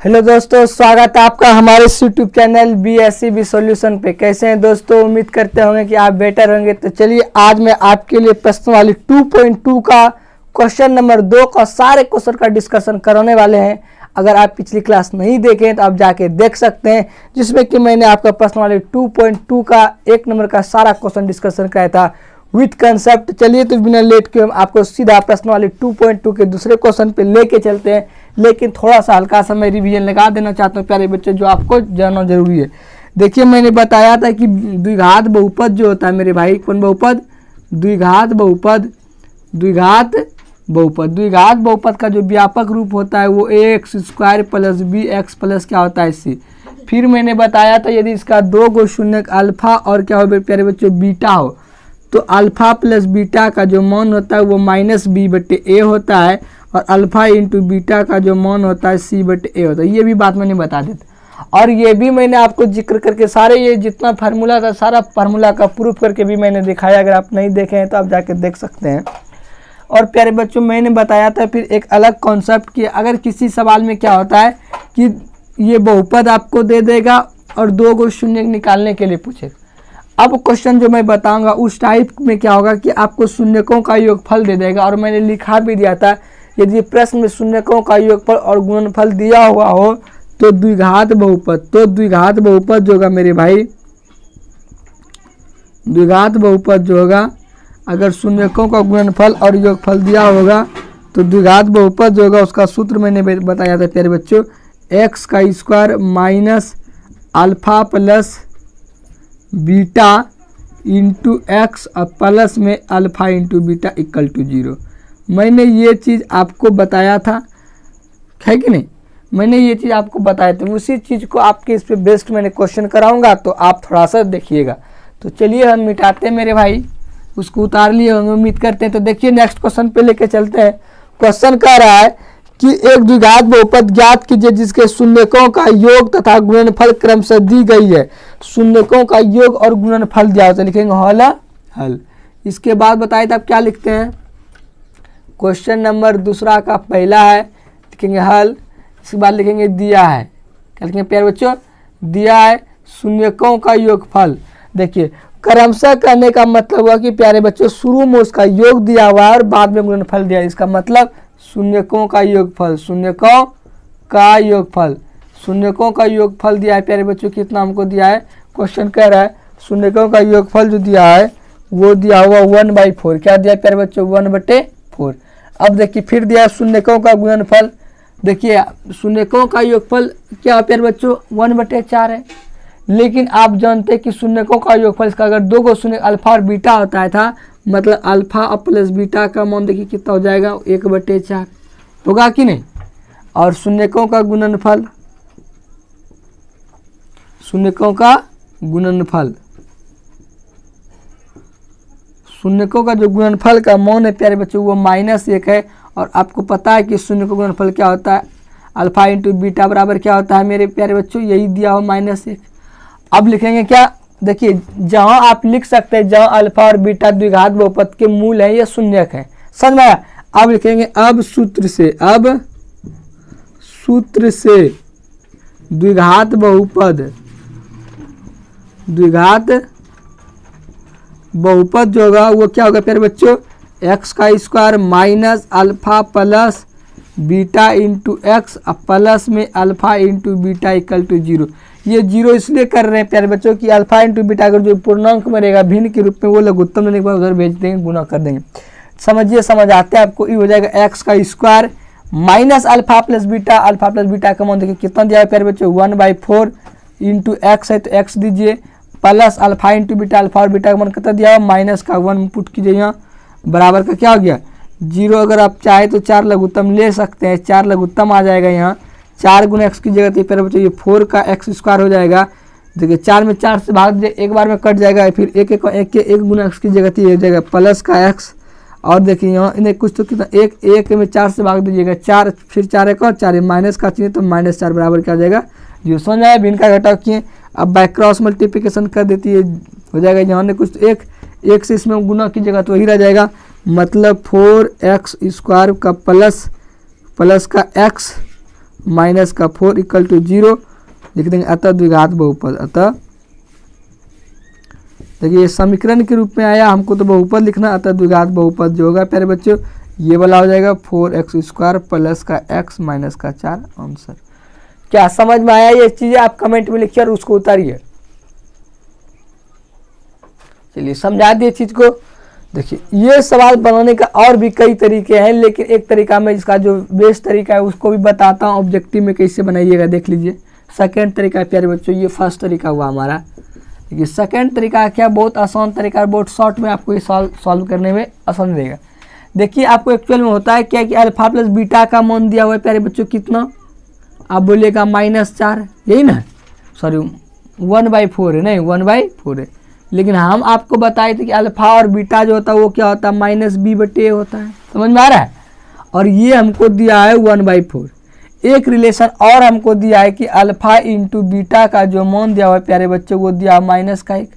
Hello दोस्तों, स्वागत है आपका हमारे यूट्यूब चैनल BSc सॉल्यूशन पे। कैसे हैं दोस्तों? उम्मीद करते होंगे कि आप बेटर होंगे। तो चलिए आज मैं आपके लिए प्रश्न वाली 2.2 का क्वेश्चन नंबर 2 का सारे क्वेश्चन का डिस्कशन कराने वाले हैं। अगर आप पिछली क्लास नहीं देखें तो आप जाके देख सकते हैं, जिसमें कि मैंने आपका प्रश्न वाले 2.2 का 1 नंबर का सारा क्वेश्चन डिस्कशन कराया था विथ कंसेप्ट। चलिए तो बिना लेट के हम आपको सीधा प्रश्न वाले 2.2 के दूसरे क्वेश्चन पे लेके चलते हैं, लेकिन थोड़ा सा हल्का सा मैं रिवीजन लगा देना चाहता हूँ प्यारे बच्चे, जो आपको जानना जरूरी है। देखिए मैंने बताया था कि द्विघात बहुपद जो होता है मेरे भाई, कौन बहुपद? द्विघात बहुपद। द्विघात बहुपद, द्विघात बहुपद का जो व्यापक रूप होता है वो ax² + bx प्लस क्या होता है c। फिर मैंने बताया था यदि इसका 2 गो शून्य अल्फा और क्या हो प्यारे बच्चों बीटा हो, तो अल्फा प्लस बीटा का जो मान होता है वो -b/a होता है, और अल्फा इंटू बीटा का जो मान होता है c/a होता है। ये भी बात मैंने बता दी थी, और ये भी मैंने आपको जिक्र करके सारे ये जितना फार्मूला था सारा फार्मूला का प्रूफ करके भी मैंने दिखाया। अगर आप नहीं देखे हैं तो आप जाके देख सकते हैं। और प्यारे बच्चों मैंने बताया था फिर एक अलग कॉन्सेप्ट कि अगर किसी सवाल में क्या होता है कि ये बहुपद आपको दे देगा और 2 गो शून्य निकालने के लिए पूछेगा। अब क्वेश्चन जो मैं बताऊंगा उस टाइप में क्या होगा कि आपको शून्यकों का योगफल दे देगा, और मैंने लिखा भी दिया था यदि प्रश्न में शून्यकों का योगफल और गुणनफल दिया हुआ हो तो द्विघात बहुपद। तो द्विघात बहुपद जो होगा मेरे भाई, द्विघात बहुपद जो होगा अगर शून्यकों का गुणनफल और योगफल दिया होगा तो द्विघात बहुपद जो होगा उसका सूत्र मैंने बताया था प्यारे बच्चों, x² minus alpha plus beta into x और प्लस में alpha into beta equal to 0। मैंने ये चीज़ आपको बताया था, है कि नहीं? मैंने ये चीज़ आपको बताया था, उसी चीज़ को आपके इस पे बेस्ट मैंने क्वेश्चन कराऊंगा, तो आप थोड़ा सा देखिएगा। तो चलिए हम मिटाते हैं मेरे भाई, उसको उतार लिए होंगे उम्मीद करते हैं। तो देखिए नेक्स्ट क्वेश्चन पे लेके चलते हैं। क्वेश्चन कह रहा है कि एक द्विघात बहुपद ज्ञात कीजिए जिसके शून्यकों का योग तथा गुणनफल क्रमशः दी गई है। शून्यकों का योग और गुणनफल दिया होता है, लिखेंगे हल हल। इसके बाद बताइए तो आप क्या लिखते हैं? क्वेश्चन नंबर दूसरा का पहला है, लिखेंगे हल। इसके बाद लिखेंगे दिया है, क्या लिखेंगे प्यारे बच्चों? दिया है शून्यकों का योगफल। देखिए क्रमशः करने का मतलब हुआ कि प्यारे बच्चों शुरू में उसका योग दिया हुआ है और बाद में गुणनफल दिया है। इसका मतलब शून्यकों का योगफल, शून्यकों का योगफल, शून्यकों का योगफल दिया है प्यारे बच्चों। कितना हमको दिया है? क्वेश्चन कह रहा है शून्यकों का योगफल जो दिया है वो दिया हुआ 1/4। क्या दिया प्यारे बच्चों? 1/4। अब देखिए फिर दिया शून्यकों का गुणनफल। देखिए शून्यकों का योगफल क्या है प्यारे बच्चों? 1/4 है। लेकिन आप जानते हैं कि शून्यकों का योगफल इसका अगर 2 गो शून्य अल्फा और बीटा होता था, मतलब अल्फा और प्लस बीटा का मान देखिए कितना हो जाएगा? 1/4 होगा कि नहीं? और शून्यकों का गुणनफल, शून्यकों का गुणनफल, शून्यकों का जो गुणनफल का मान है प्यारे बच्चों वो -1 है। और आपको पता है कि शून्य का गुणनफल क्या होता है? अल्फा इंटू बीटा बराबर क्या होता है मेरे प्यारे बच्चों? यही दिया हो -1। अब लिखेंगे क्या? देखिए जहां आप लिख सकते हैं जहां अल्फा और बीटा द्विघात बहुपद के मूल है या शून्यक है, समझ में आया? अब लिखेंगे अब सूत्र से, अब सूत्र से द्विघात बहुपद, द्विघात बहुपद जो होगा वो क्या होगा प्यारे बच्चों? x² minus alpha plus beta into x plus में alpha into beta equal to 0। ये 0 इसलिए कर रहे हैं प्यारे बच्चों कि अल्फा इंटू बीटा अगर जो पूर्णांक में रहेगा भिन्न के रूप में वो लघुत्तम लेने के बाद उधर भेज देंगे, गुना कर देंगे। समझिए, समझ आते हैं आपको? ये हो जाएगा x² minus alpha plus beta. Alpha plus beta का मान देखिए कितना दिया है प्यारे बच्चों? 1/4 इंटू एक्स है तो x दीजिए, plus alpha into beta, alpha और बीटा का मान कितना दिया है? माइनस का 1 पुट कीजिए यहाँ, बराबर का क्या हो गया? 0। अगर आप चाहे तो 4 लघुत्तम ले सकते हैं, 4 लघुत्तम आ जाएगा यहाँ। 4 गुना x की जगह तो प्यारे बच्चों ये 4 का x² हो जाएगा। देखिए 4 में 4 से भाग दीजिए, एक बार में कट जाएगा। फिर एक गुना x की जगह तो ये हो जाएगा प्लस का x। और देखिए यहाँ इन्हें कुछ तो कितना, एक में 4 से भाग दीजिएगा, 4 फिर 4 एक और 4 माइनस का चाहिए तो -4 बराबर क्या हो जाएगा? जो समझ आया? भिन्न का घटाव किए, अब बाय क्रॉस मल्टीप्लिकेशन कर देती है, हो जाएगा यहाँ ने कुछ एक से इसमें गुना की जगह तो वही रह जाएगा, मतलब 4x² का प्लस का x माइनस का 4 इक्वल टू 0 लिख देंगे। अतः द्विघात बहुपद, अतः देखिए समीकरण के रूप में आया, हमको तो बहुपद लिखना, अतः द्विघात बहुपद जो होगा प्यारे बच्चों ये वाला हो जाएगा 4x² प्लस का x माइनस का 4 आंसर। क्या समझ में आया ये चीजें? आप कमेंट में लिखिए और उसको उतारिए। चलिए समझा दिए चीज को। देखिए ये सवाल बनाने का और भी कई तरीके हैं, लेकिन एक तरीका में इसका जो बेस्ट तरीका है उसको भी बताता हूँ ऑब्जेक्टिव में कैसे बनाइएगा, देख लीजिए। सेकंड तरीका है प्यारे बच्चों, ये फर्स्ट तरीका हुआ हमारा। देखिए सेकंड तरीका क्या, बहुत आसान तरीका है, बहुत शॉर्ट में आपको ये सॉल्व करने में आसान रहेगा। देखिए आपको एक्चुअल में होता है क्या कि अल्फा प्लस बीटा का मान दिया हुआ है प्यारे बच्चों कितना, आप बोलिएगा -4, यही ना, सॉरी 1/4 है, नहीं 1/4 है। लेकिन हम आपको बताए थे कि अल्फा और बीटा जो होता है वो क्या होता है -b/a होता है, समझ में आ रहा है। और ये हमको दिया है 1/4। एक रिलेशन और हमको दिया है कि अल्फा इंटू बीटा का जो मान दिया हुआ है प्यारे बच्चों वो दिया -1,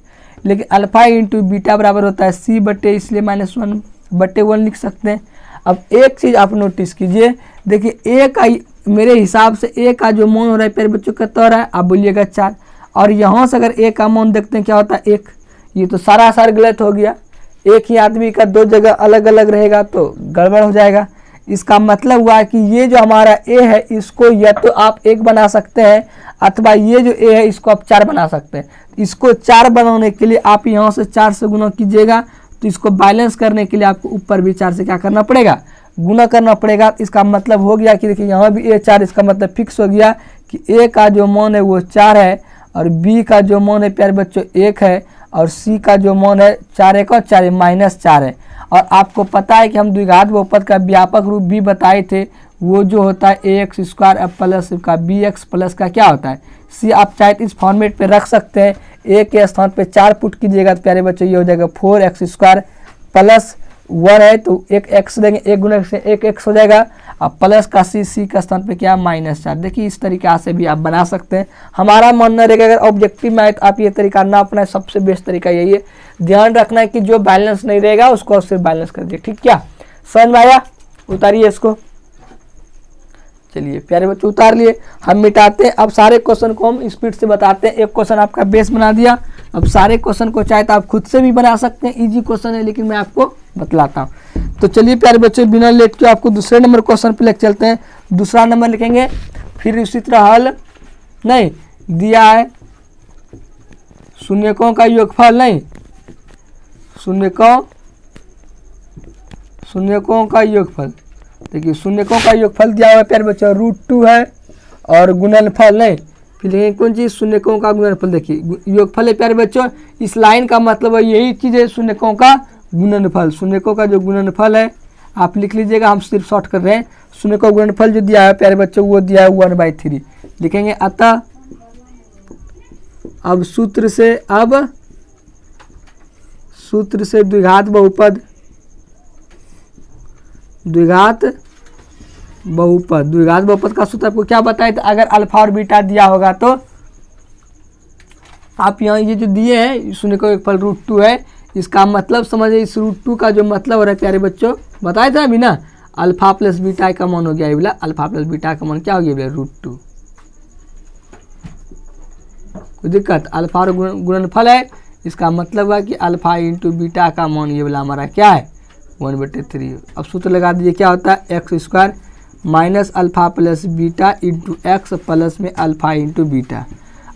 लेकिन अल्फा इंटू बीटा बराबर होता है c/a, इसलिए -1/1 लिख सकते हैं। अब एक चीज़ आप नोटिस कीजिए, देखिए ए का मेरे हिसाब से ए का जो मान हो रहा है प्यारे बच्चों कितना हो रहा है, आप बोलिएगा 4, और यहाँ से अगर ए का मान देखते हैं क्या होता है 1, ये तो सारा गलत हो गया। एक ही आदमी का दो जगह अलग अलग रहेगा तो गड़बड़ हो जाएगा। इसका मतलब हुआ कि ये जो हमारा ए है इसको या तो आप 1 बना सकते हैं, अथवा ये जो ए है इसको आप 4 बना सकते हैं। इसको 4 बनाने के लिए आप यहाँ से 4 से गुना कीजिएगा, तो इसको बैलेंस करने के लिए आपको ऊपर भी 4 से क्या करना पड़ेगा, गुना करना पड़ेगा। इसका मतलब हो गया कि देखिए यहाँ भी ए 4, इसका मतलब फिक्स हो गया कि ए का जो मान है वो 4 है, और बी का जो मान है प्यारे बच्चों 1 है, और सी का जो मान है 4 1 और 4 -4 है। और आपको पता है कि हम द्विघात बहुपद का व्यापक रूप भी बताए थे, वो जो होता है ax² प्लस का bx प्लस का क्या होता है c। आप चाहे इस फॉर्मेट पे रख सकते हैं, a के स्थान पे 4 पुट कीजिएगा तो प्यारे बच्चों ये हो जाएगा 4x² प्लस 1 है तो एक x देंगे, 1 गुना से 1x हो जाएगा, अब प्लस का c का स्थान पे क्या -4। देखिए इस तरीका से भी आप बना सकते हैं। हमारा मानना रहेगा अगर ऑब्जेक्टिव में आए तो आप ये तरीका ना अपनाएं, सबसे बेस्ट तरीका यही है। ध्यान रखना है कि जो बैलेंस नहीं रहेगा उसको सिर्फ बैलेंस कर दिए, ठीक क्या, समझ में आया? उतारिए इसको। चलिए प्यारे बच्चों उतार लिए, हम मिटाते हैं। अब सारे क्वेश्चन को हम स्पीड से बताते हैं। एक क्वेश्चन आपका बेस बना दिया, अब सारे क्वेश्चन को चाहे तो आप खुद से भी बना सकते हैं, इजी क्वेश्चन है लेकिन मैं आपको बतलाता हूँ। तो चलिए प्यारे बच्चों बिना लेट के आपको दूसरे नंबर क्वेश्चन पे लेके चलते हैं। दूसरा नंबर लिखेंगे, फिर उसी तरह हल नहीं दिया है, शून्यकों का योगफल नहीं, शून्यकों का योगफल। देखिए शून्यकों का योगफल दिया हुआ है प्यारे बच्चों √2 है, और गुणनफल नहीं, फिर लेकिन कौन चीज़, शून्यकों का गुणनफल। देखिए योगफल है प्यारे बच्चों, इस लाइन का मतलब है यही चीज़ है शून्यकों का गुणनफल। शून्यकों का जो गुणनफल है आप लिख लीजिएगा, हम सिर्फ शॉर्ट कर रहे हैं। शून्यकों का गुणनफल जो दिया है प्यारे बच्चों वो दिया है 1/3 लिखेंगे। अतः अब सूत्र से द्विघात बहुपद का सूत्र आपको क्या बताया था, अगर अल्फा और बीटा दिया होगा तो आप यहाँ ये जो दिए हैं शून्यकों का योगफल √2 है, इसका मतलब समझिए इस √2 का जो मतलब हो रहा है प्यारे बच्चों बताए थे अभी ना, अल्फा प्लस बीटा का मान हो गया ये बोला, अल्फा प्लस बीटा का मान क्या हो गया बोला √2। कोई दिक्कत, अल्फा और गुणनफल है, इसका मतलब है कि अल्फा इंटू बीटा का मान ये वाला हमारा क्या है 1/3। अब सूत्र लगा दीजिए, क्या होता है x² minus alpha plus beta into x plus में अल्फा इंटू बीटा।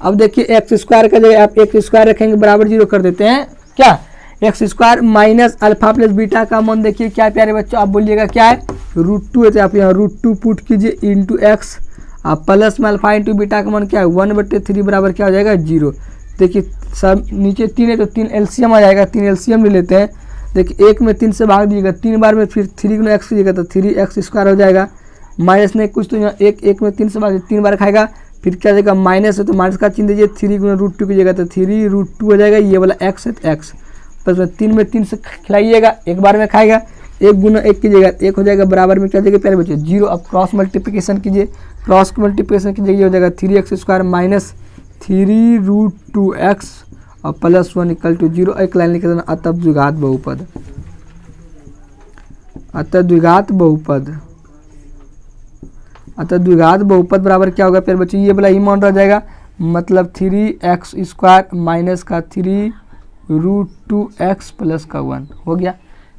अब देखिए x² का जगह आप x² रखेंगे बराबर 0 कर देते हैं, क्या x² minus alpha plus beta का मान देखिए क्या प्यारे बच्चों, आप बोलिएगा क्या है √2 है, तो आप यहाँ √2 पुट कीजिए इंटू एक्स, आप प्लस में अल्फा इंटू बीटा का मान क्या है 1/3 बराबर क्या हो जाएगा 0। देखिए सब नीचे 3 है तो 3 एलसीएम आ जाएगा, 3 एलसीएम ले लेते हैं। देखिए 1 में 3 से भाग दीजिएगा 3 बार में, फिर 3 गुना x कीजिएगा तो 3x² हो जाएगा, माइनस नहीं कुछ तो यहाँ 1 में 3 से भाग 3 बार खाएगा, फिर क्या जाएगा माइनस है तो माइनस का चिन्ह दीजिए, 3 गुना √2 कीजिएगा तो 3√2 हो जाएगा, ये वाला x है तो x प्लस में 3 में 3 से खिलाइएगा, एक बार में खाएगा, 1 गुना 1 कीजिएगा 1 हो जाएगा, बराबर में क्या जाएगा प्यारे बच्चों 0। अब क्रॉस मल्टीप्लिकेशन कीजिए, क्रॉस मल्टीप्लिकेशन कीजिए हो जाएगा 3x² माइनस 3√2x और प्लस 1 इक्वल टू 0। एक लाइन लिख देना, अतः द्विघात बहुपद अतः द्विघात बहुपद बराबर क्या होगा प्यारे बच्चों, ये वाला ही मान रह जाएगा, मतलब 3x² माइनस का 3√2x प्लस का 1 हो गया।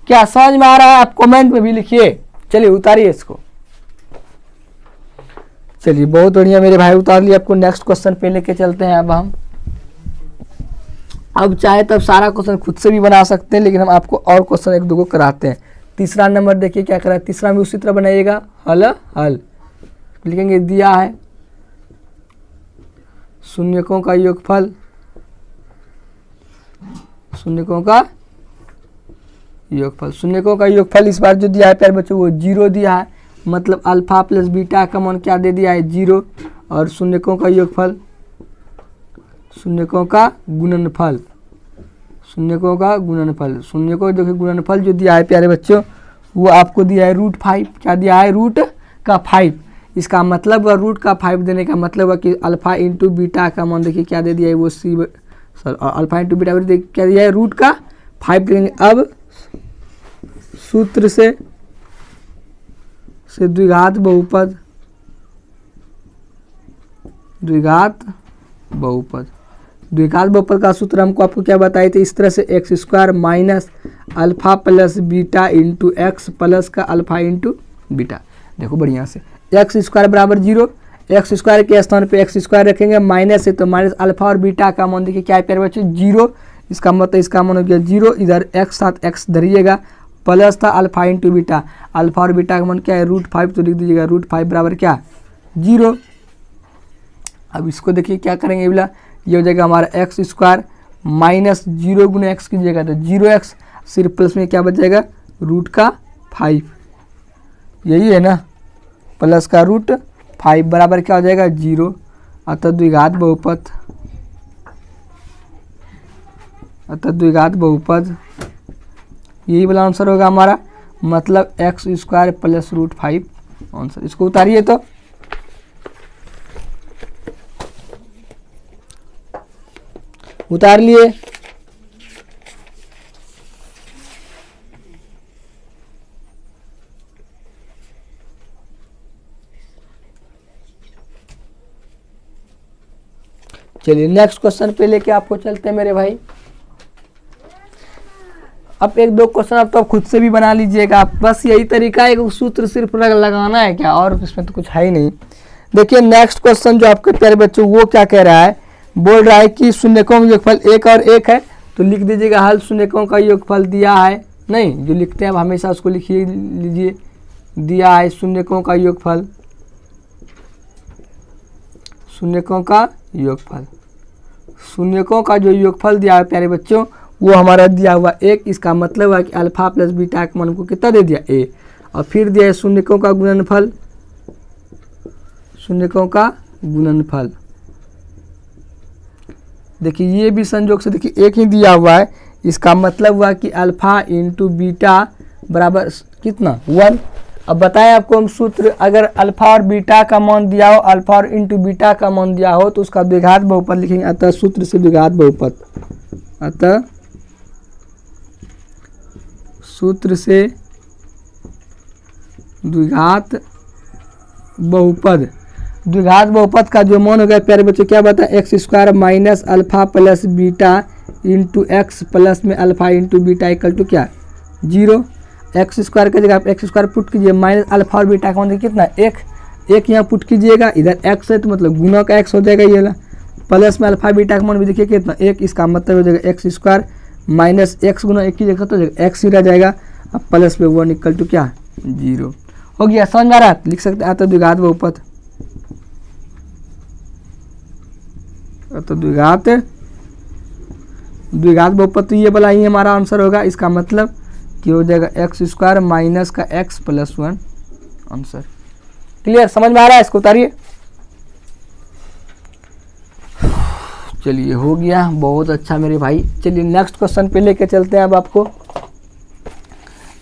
क्या समझ में आ रहा है? आप कमेंट में भी लिखिए। चलिए उतारिए इसको। चलिए बहुत बढ़िया मेरे भाई, उतार लिया। आपको नेक्स्ट क्वेश्चन पे लेके चलते हैं। अब चाहे तब सारा क्वेश्चन खुद से भी बना सकते हैं, लेकिन हम आपको और क्वेश्चन एक दो को कराते हैं। तीसरा नंबर देखिए क्या करा है, तीसरा में उसी तरह बनाइएगा, हल लिखेंगे। दिया है शून्यकों का योगफल, शून्यकों का योगफल इस बार जो दिया है प्यारे बच्चों वो 0 दिया है, मतलब अल्फा प्लस बीटा का मान क्या दे दिया है 0, और शून्यकों का योगफल, शून्यकों का गुणनफल, शून्यकों देखिए गुणनफल जो दिया है प्यारे बच्चों वो आपको दिया है √5। क्या दिया है? √5। इसका मतलब वह √5 देने का मतलब हुआ कि अल्फा इंटू बीटा का मान देखिए क्या दे दिया है वो और अल्फा इंटू बीटा क्या दिया है √5 करेंगे। अब सूत्र से द्विघात बहुपद का सूत्र हमको आपको क्या बताए थे, इस तरह से x² minus alpha plus beta into x plus का अल्फा इंटू बीटा। देखो बढ़िया से x² बराबर 0, x² के स्थान पे x² रखेंगे, माइनस है तो माइनस अल्फा और बीटा का मान देखिए क्या है प्यारे बच्चों 0, इसका मतलब इसका मान हो गया 0, इधर x साथ x धरिएगा, प्लस था अल्फा इंटू बीटा, अल्फा और बीटा का मान क्या है √5, तो लिख दीजिएगा √5 बराबर क्या 0। अब इसको देखिए क्या करेंगे, ये हो जाएगा हमारा x² माइनस 0 गुना x कीजिएगा तो 0x, सिर्फ प्लस में क्या बच जाएगा √5, यही है ना, प्लस का √5 बराबर क्या हो जाएगा 0। अतः द्विघात बहुपद यही वाला आंसर होगा हमारा, मतलब x² प्लस √5 आंसर। इसको उतारिए तो उतार लिए। चलिए नेक्स्ट क्वेश्चन पे लेके आपको चलते हैं मेरे भाई। अब एक दो क्वेश्चन आप तो खुद से भी बना लीजिएगा, बस यही तरीका है, एक सूत्र सिर्फ लगाना है क्या, और इसमें तो कुछ है ही नहीं। देखिए नेक्स्ट क्वेश्चन जो आपके प्यारे बच्चों वो क्या कह रहा है, बोल रहा है कि शून्यकों का योगफल 1 और 1 है, तो लिख दीजिएगा हल शून्यकों का योगफल दिया है, नहीं जो लिखते हैं हमेशा उसको लिखिए लीजिए, दिया है शून्यकों का योगफल, शून्यकों का जो योगफल दिया है प्यारे बच्चों वो हमारा दिया हुआ 1, इसका मतलब है कि अल्फा प्लस बीटा का मान को कितना दे दिया a, और फिर दिया है शून्यकों का गुणनफल, देखिए ये भी संयोग से देखिए 1 ही दिया हुआ है, इसका मतलब हुआ कि अल्फा इंटू बीटा बराबर कितना 1। अब बताएं आपको हम सूत्र, अगर अल्फा और बीटा का मान दिया हो, अल्फा और इंटू बीटा का मान दिया हो तो उसका द्विघात बहुपद लिखेंगे। अतः सूत्र से द्विघात बहुपद, अतः सूत्र से द्विघात बहुपद का जो मान हो गया प्यारे बच्चों क्या बता, x² minus alpha plus beta into x plus में alpha into beta equal to क्या 0। x² की जगह आप x² पुट कीजिए, माइनस अल्फा और बीटा का मान कितना 1 यहाँ पुट कीजिएगा, इधर x है तो मतलब गुना का x हो जाएगा ये वाला, प्लस में अल्फा बीटा का मान भी देखिए कितना 1, इसका मतलब हो जाएगा x² माइनस x गुना 1 की जगह तो x ही रह जाएगा, अब प्लस में 1 इक्वल टू क्या 0 हो गया। समझ में आ रहा है, लिख सकते हैं। तो द्विघात बहुपद तो ये वाला ही हमारा आंसर होगा, इसका मतलब कि हो जाएगा x² माइनस का x प्लस 1 आंसर। क्लियर, समझ में आ रहा है, इसको उतारिए। चलिए हो गया, बहुत अच्छा मेरे भाई। चलिए नेक्स्ट क्वेश्चन पे लेके चलते हैं अब आपको।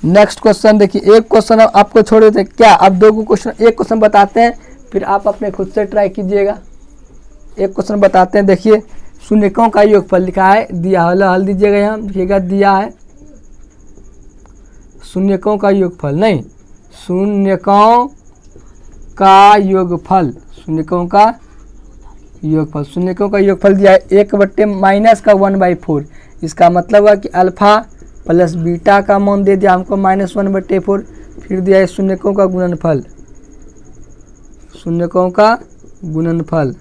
नेक्स्ट क्वेश्चन देखिए, एक क्वेश्चन आपको छोड़ देते हैं क्या, अब दो क्वेश्चन, एक क्वेश्चन बताते हैं फिर आप अपने खुद से ट्राई कीजिएगा। एक क्वेश्चन बताते हैं, देखिए शून्यकों का योगफल लिखा है, दिया हल दीजिएगा, यहाँ देखिएगा दिया है शून्यकों का योगफल, नहीं शून्यकों का योगफल, शून्यकों का योगफल, शून्यकों का योगफल दिया है 1 माइनस का 1/4। इसका मतलब हुआ कि अल्फा प्लस बीटा का मान दे दिया हमको -1/4। फिर दिया है शून्यकों का गुणनफल, शून्यकों का गुणनफल,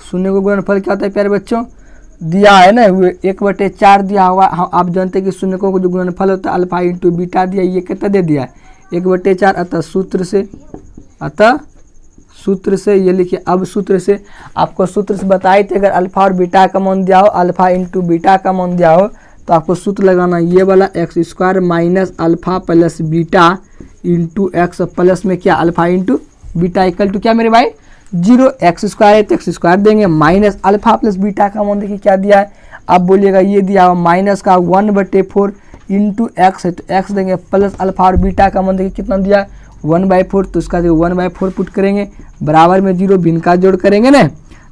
शून्य का गुणनफल क्या होता है प्यारे बच्चों, दिया है ना 1/4 दिया हुआ। हम आप जानते हैं कि शून्यकों का जो गुणनफल होता है अल्फा इंटू बीटा दिया, ये कितना दे दिया है 1/4। अतः सूत्र से ये लिखिए। अब सूत्र से आपको सूत्र से बताए थे अगर अल्फा और बीटा का मान दिया हो, अल्फा इंटू बीटा का मान दिया हो तो आपको सूत्र लगाना ये वाला x² minus alpha plus beta into x plus में क्या alpha into beta equal to क्या मेरे भाई 0। x² है तो x² देंगे माइनस अल्फा प्लस बीटा का मान देखिए क्या दिया है। अब बोलिएगा ये दिया हुआ माइनस का 1/4 इंटू एक्स है तो x देंगे प्लस अल्फा और बीटा का मान देखिए कितना दिया है 1/4। तो उसका देखिए 1/4 पुट करेंगे, बराबर में 0 भिन्न का जोड़ करेंगे ना।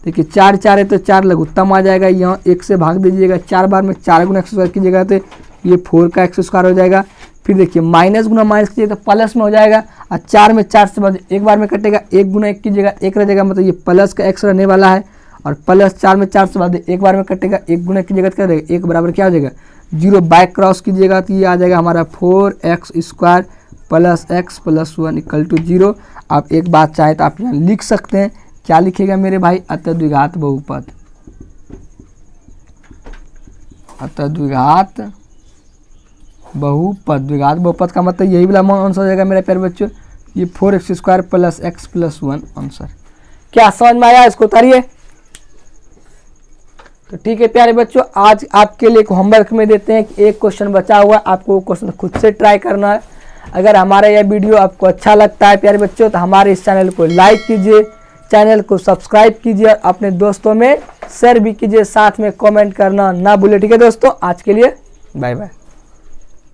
देखिए 4 4 है तो 4 लघुत्तम आ जाएगा, यहाँ 1 से भाग दीजिएगा 4 बार में 4 गुना x² कीजिएगा तो ये 4 का x² हो जाएगा। फिर देखिए माइनस गुना माइनस कीजिएगा तो प्लस में हो जाएगा और 4 में 4 से बाद एक बार में कटेगा, 1 गुना 1 कीजिएगा 1 रह जाएगा, मतलब ये प्लस का x रहने वाला है। और प्लस 4 में 4 से बाद एक बार में कटेगा, 1 गुना कीजिएगा तो क्या रहेगा 1 बराबर क्या हो जाएगा 0। बैक क्रॉस कीजिएगा तो ये आ जाएगा हमारा 4x² plus x plus 1 equal to 0। आप एक बात चाहे तो आप यहाँ लिख सकते हैं, क्या लिखेगा मेरे भाई अतद्विघात बहुपद, अतद्विघात बहुपद। द्विघात बहुपद का मतलब यही वाला आंसर हो जाएगा मेरे प्यारे बच्चों, ये 4x² plus x plus 1 answer. क्या समझ में आया, इसको उतारिए। तो ठीक है प्यारे बच्चों, आज आपके लिए एक होमवर्क में देते हैं कि एक क्वेश्चन बचा हुआ है, आपको वो क्वेश्चन खुद से ट्राई करना है। अगर हमारा यह वीडियो आपको अच्छा लगता है प्यारे बच्चों तो हमारे इस चैनल को लाइक कीजिए, चैनल को सब्सक्राइब कीजिए और अपने दोस्तों में शेयर भी कीजिए, साथ में कमेंट करना ना भूलिए। ठीक है दोस्तों, आज के लिए बाय बाय।